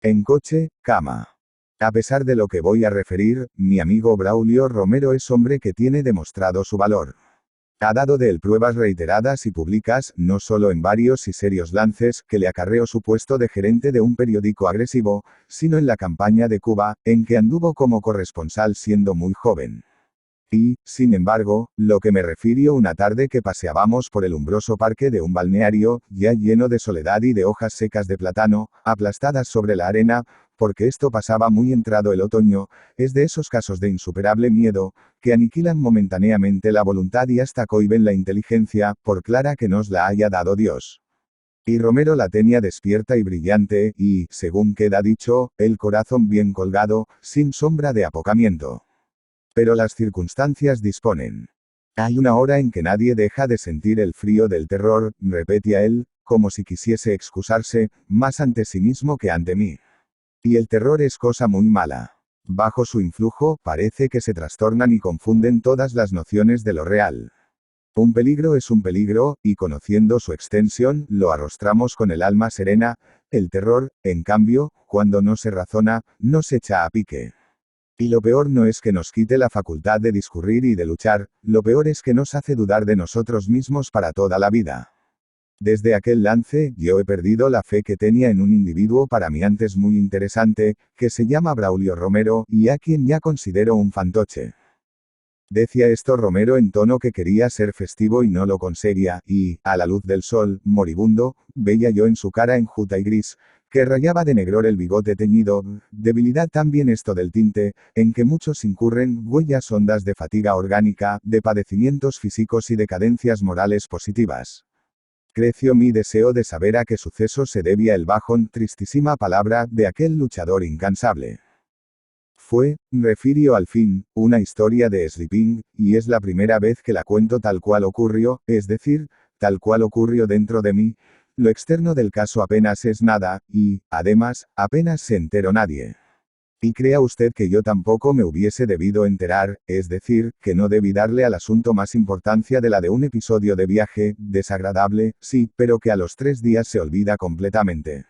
En coche, cama. A pesar de lo que voy a referir, mi amigo Braulio Romero es hombre que tiene demostrado su valor. Ha dado de él pruebas reiteradas y públicas, no solo en varios y serios lances que le acarreó su puesto de gerente de un periódico agresivo, sino en la campaña de Cuba, en que anduvo como corresponsal siendo muy joven. Y, sin embargo, lo que me refirió una tarde que paseábamos por el umbroso parque de un balneario, ya lleno de soledad y de hojas secas de plátano, aplastadas sobre la arena, porque esto pasaba muy entrado el otoño, es de esos casos de insuperable miedo, que aniquilan momentáneamente la voluntad y hasta cohíben la inteligencia, por clara que nos la haya dado Dios. Y Romero la tenía despierta y brillante, y, según queda dicho, el corazón bien colgado, sin sombra de apocamiento. Pero las circunstancias disponen. Hay una hora en que nadie deja de sentir el frío del terror, repetía él, como si quisiese excusarse, más ante sí mismo que ante mí. Y el terror es cosa muy mala. Bajo su influjo, parece que se trastornan y confunden todas las nociones de lo real. Un peligro es un peligro, y conociendo su extensión, lo arrostramos con el alma serena. El terror, en cambio, cuando no se razona, nos echa a pique. Y lo peor no es que nos quite la facultad de discurrir y de luchar, lo peor es que nos hace dudar de nosotros mismos para toda la vida. Desde aquel lance, yo he perdido la fe que tenía en un individuo para mí antes muy interesante, que se llama Braulio Romero, y a quien ya considero un fantoche. Decía esto Romero en tono que quería ser festivo y no lo conseguía, y, a la luz del sol, moribundo, veía yo en su cara enjuta y gris, que rayaba de negror el bigote teñido, debilidad también esto del tinte, en que muchos incurren, huellas hondas de fatiga orgánica, de padecimientos físicos y de cadencias morales positivas. Creció mi deseo de saber a qué suceso se debía el bajón, tristísima palabra, de aquel luchador incansable. Fue, refirió al fin, una historia de Sleeping, y es la primera vez que la cuento tal cual ocurrió, es decir, tal cual ocurrió dentro de mí. Lo externo del caso apenas es nada, y, además, apenas se enteró nadie. Y crea usted que yo tampoco me hubiese debido enterar, es decir, que no debí darle al asunto más importancia de la de un episodio de viaje, desagradable, sí, pero que a los 3 días se olvida completamente.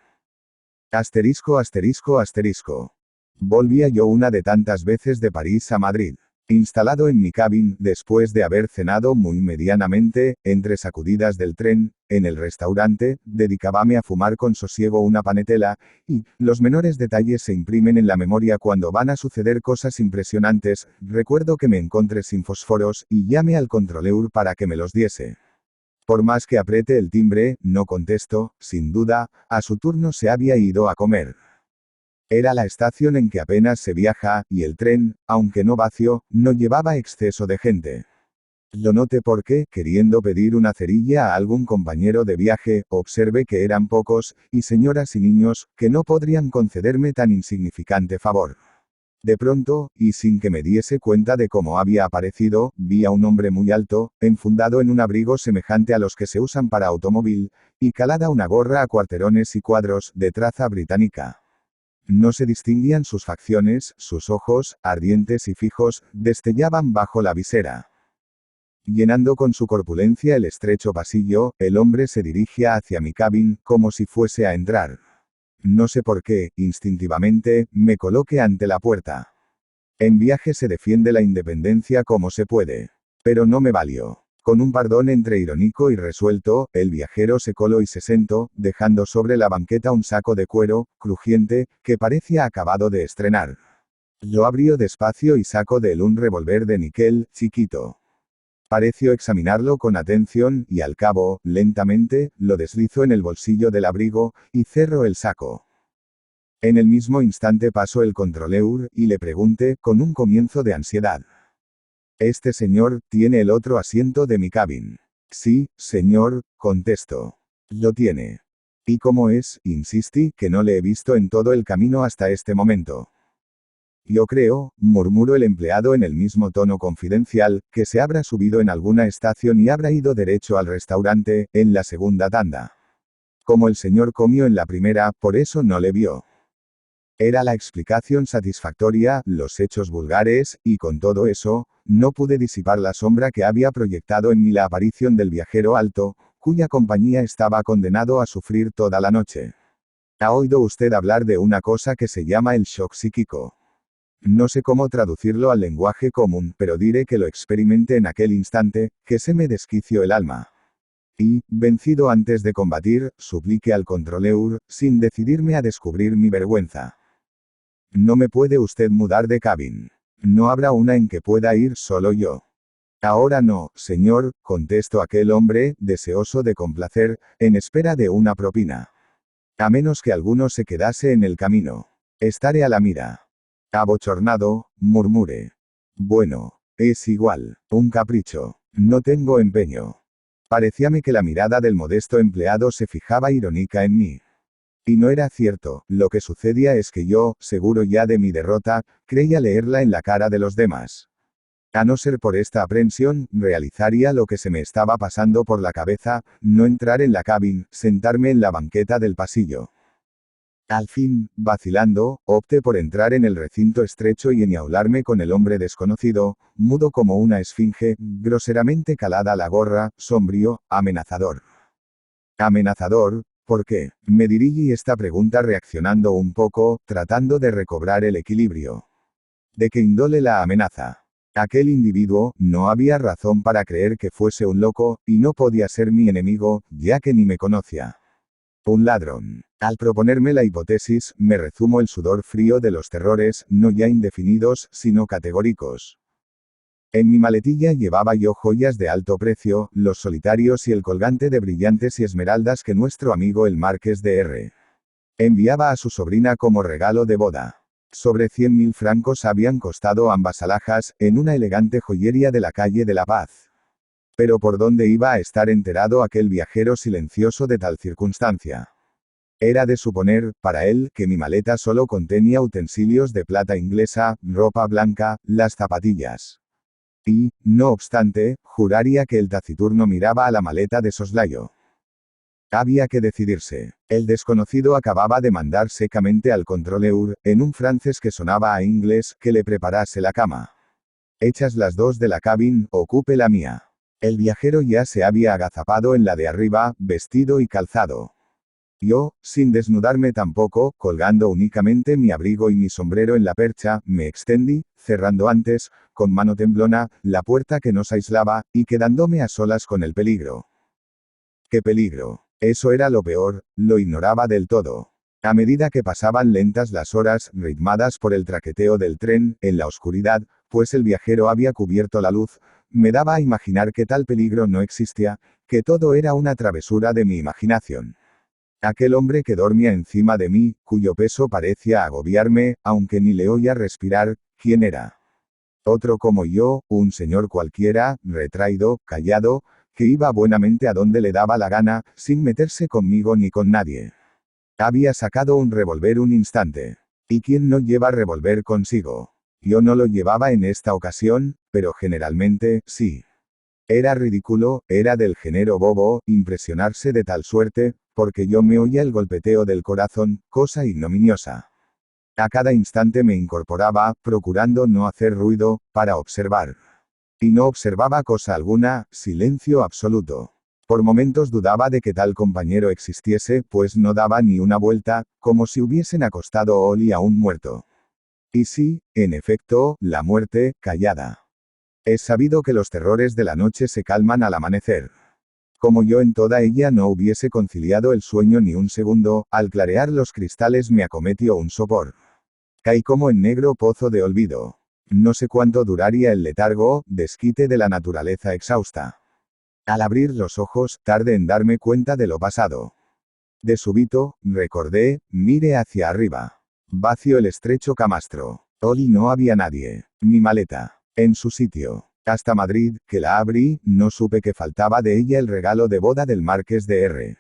Asterisco asterisco asterisco. Volvía yo una de tantas veces de París a Madrid. Instalado en mi cabin, después de haber cenado muy medianamente, entre sacudidas del tren, en el restaurante, dedicábame a fumar con sosiego una panetela, y, los menores detalles se imprimen en la memoria cuando van a suceder cosas impresionantes. Recuerdo que me encontré sin fósforos, y llamé al controleur para que me los diese. Por más que apriete el timbre, no contesto, sin duda, a su turno se había ido a comer. Era la estación en que apenas se viaja, y el tren, aunque no vacío, no llevaba exceso de gente. Lo noté porque, queriendo pedir una cerilla a algún compañero de viaje, observé que eran pocos, y señoras y niños, que no podrían concederme tan insignificante favor. De pronto, y sin que me diese cuenta de cómo había aparecido, vi a un hombre muy alto, enfundado en un abrigo semejante a los que se usan para automóvil, y calada una gorra a cuarterones y cuadros, de traza británica. No se distinguían sus facciones, sus ojos, ardientes y fijos, destellaban bajo la visera. Llenando con su corpulencia el estrecho pasillo, el hombre se dirigía hacia mi cabin, como si fuese a entrar. No sé por qué, instintivamente, me coloqué ante la puerta. En viaje se defiende la independencia como se puede. Pero no me valió. Con un pardón entre irónico y resuelto, el viajero se coló y se sentó, dejando sobre la banqueta un saco de cuero, crujiente, que parecía acabado de estrenar. Lo abrió despacio y sacó de él un revólver de níquel, chiquito. Pareció examinarlo con atención, y al cabo, lentamente, lo deslizó en el bolsillo del abrigo, y cerró el saco. En el mismo instante pasó el controleur, y le pregunté, con un comienzo de ansiedad. «¿Este señor tiene el otro asiento de mi cabin?» «Sí, señor», contestó. «Lo tiene». «¿Y cómo es?», insistí, «que no le he visto en todo el camino hasta este momento». «Yo creo», murmuró el empleado en el mismo tono confidencial, «que se habrá subido en alguna estación y habrá ido derecho al restaurante, en la segunda tanda. Como el señor comió en la primera, por eso no le vio». Era la explicación satisfactoria, los hechos vulgares, y con todo eso, no pude disipar la sombra que había proyectado en mí la aparición del viajero alto, cuya compañía estaba condenado a sufrir toda la noche. ¿Ha oído usted hablar de una cosa que se llama el shock psíquico? No sé cómo traducirlo al lenguaje común, pero diré que lo experimenté en aquel instante, que se me desquició el alma. Y, vencido antes de combatir, supliqué al controleur, sin decidirme a descubrir mi vergüenza. No me puede usted mudar de cabin. No habrá una en que pueda ir solo yo. Ahora no, señor, contestó aquel hombre, deseoso de complacer, en espera de una propina. A menos que alguno se quedase en el camino. Estaré a la mira. Abochornado, murmuré. Bueno, es igual, un capricho. No tengo empeño. Parecíame que la mirada del modesto empleado se fijaba irónica en mí. Y no era cierto, lo que sucedía es que yo, seguro ya de mi derrota, creía leerla en la cara de los demás. A no ser por esta aprensión, realizaría lo que se me estaba pasando por la cabeza, no entrar en la cabin, sentarme en la banqueta del pasillo. Al fin, vacilando, opté por entrar en el recinto estrecho y enjaularme con el hombre desconocido, mudo como una esfinge, groseramente calada la gorra, sombrío, amenazador. Amenazador, ¿por qué? Me dirigí esta pregunta reaccionando un poco, tratando de recobrar el equilibrio. ¿De qué índole la amenaza? Aquel individuo, no había razón para creer que fuese un loco, y no podía ser mi enemigo, ya que ni me conocía. Un ladrón. Al proponerme la hipótesis, me rezumo el sudor frío de los terrores, no ya indefinidos, sino categóricos. En mi maletilla llevaba yo joyas de alto precio, los solitarios y el colgante de brillantes y esmeraldas que nuestro amigo el marqués de R. enviaba a su sobrina como regalo de boda. Sobre 100.000 francos habían costado ambas alhajas, en una elegante joyería de la calle de la Paz. Pero ¿por dónde iba a estar enterado aquel viajero silencioso de tal circunstancia? Era de suponer, para él, que mi maleta solo contenía utensilios de plata inglesa, ropa blanca, las zapatillas. Y, no obstante, juraría que el taciturno miraba a la maleta de soslayo. Había que decidirse. El desconocido acababa de mandar secamente al controleur, en un francés que sonaba a inglés, que le preparase la cama. Hechas las 2 de la cabin, ocupe la mía. El viajero ya se había agazapado en la de arriba, vestido y calzado. Yo, sin desnudarme tampoco, colgando únicamente mi abrigo y mi sombrero en la percha, me extendí, cerrando antes, con mano temblona, la puerta que nos aislaba, y quedándome a solas con el peligro. ¿Qué peligro? Eso era lo peor, lo ignoraba del todo. A medida que pasaban lentas las horas, ritmadas por el traqueteo del tren, en la oscuridad, pues el viajero había cubierto la luz, me daba a imaginar que tal peligro no existía, que todo era una travesura de mi imaginación. Aquel hombre que dormía encima de mí, cuyo peso parecía agobiarme, aunque ni le oía respirar, ¿quién era? Otro como yo, un señor cualquiera, retraído, callado, que iba buenamente a donde le daba la gana, sin meterse conmigo ni con nadie. Había sacado un revólver un instante. ¿Y quién no lleva revólver consigo? Yo no lo llevaba en esta ocasión, pero generalmente, sí. Era ridículo, era del género bobo, impresionarse de tal suerte, porque yo me oía el golpeteo del corazón, cosa ignominiosa. A cada instante me incorporaba, procurando no hacer ruido, para observar. Y no observaba cosa alguna, silencio absoluto. Por momentos dudaba de que tal compañero existiese, pues no daba ni una vuelta, como si hubiesen acostado Oli a un muerto. Y sí, en efecto, la muerte, callada. Es sabido que los terrores de la noche se calman al amanecer. Como yo en toda ella no hubiese conciliado el sueño ni un segundo, al clarear los cristales me acometió un sopor. Caí como en negro pozo de olvido. No sé cuánto duraría el letargo, desquite de la naturaleza exhausta. Al abrir los ojos, tardé en darme cuenta de lo pasado. De súbito, recordé, mire hacia arriba. Vacío el estrecho camastro. Oli no había nadie. Mi maleta. En su sitio. Hasta Madrid, que la abrí, no supe que faltaba de ella el regalo de boda del marqués de R.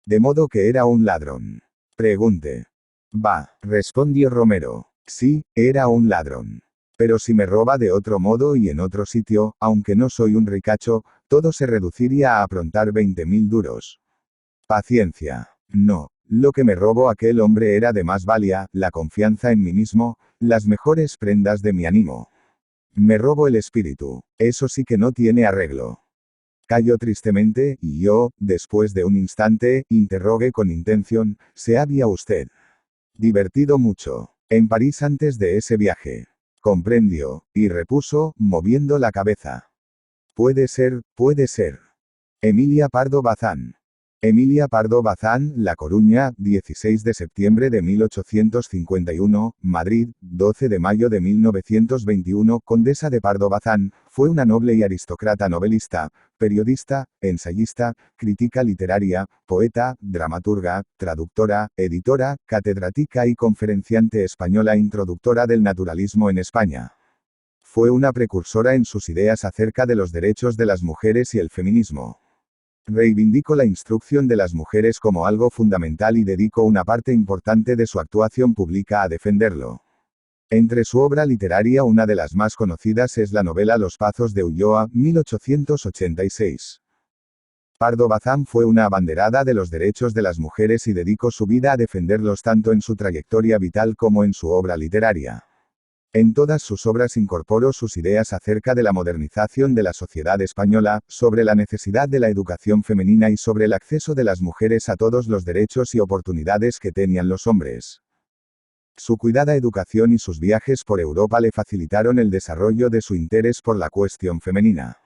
De modo que era un ladrón. Pregunté. Va, respondió Romero. Sí, era un ladrón. Pero si me roba de otro modo y en otro sitio, aunque no soy un ricacho, todo se reduciría a aprontar 20.000 duros. Paciencia. No. Lo que me robó aquel hombre era de más valía, la confianza en mí mismo, las mejores prendas de mi ánimo. Me robo el espíritu. Eso sí que no tiene arreglo. Calló tristemente, y yo, después de un instante, interrogué con intención, ¿se había usted divertido mucho en París antes de ese viaje? Comprendió, y repuso, moviendo la cabeza. Puede ser, puede ser. Emilia Pardo Bazán. Emilia Pardo Bazán, La Coruña, 16 de septiembre de 1851, Madrid, 12 de mayo de 1921, Condesa de Pardo Bazán, fue una noble y aristócrata novelista, periodista, ensayista, crítica literaria, poeta, dramaturga, traductora, editora, catedrática y conferenciante española introductora del naturalismo en España. Fue una precursora en sus ideas acerca de los derechos de las mujeres y el feminismo. Reivindicó la instrucción de las mujeres como algo fundamental y dedicó una parte importante de su actuación pública a defenderlo. Entre su obra literaria una de las más conocidas es la novela Los Pazos de Ulloa, 1886. Pardo Bazán fue una abanderada de los derechos de las mujeres y dedicó su vida a defenderlos tanto en su trayectoria vital como en su obra literaria. En todas sus obras incorporó sus ideas acerca de la modernización de la sociedad española, sobre la necesidad de la educación femenina y sobre el acceso de las mujeres a todos los derechos y oportunidades que tenían los hombres. Su cuidada educación y sus viajes por Europa le facilitaron el desarrollo de su interés por la cuestión femenina.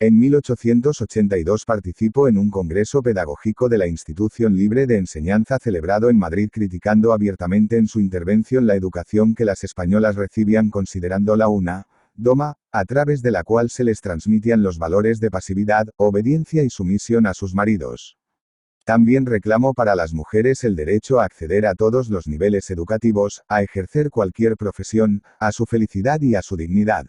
En 1882 participó en un congreso pedagógico de la Institución Libre de Enseñanza celebrado en Madrid criticando abiertamente en su intervención la educación que las españolas recibían considerándola una doma, a través de la cual se les transmitían los valores de pasividad, obediencia y sumisión a sus maridos. También reclamó para las mujeres el derecho a acceder a todos los niveles educativos, a ejercer cualquier profesión, a su felicidad y a su dignidad.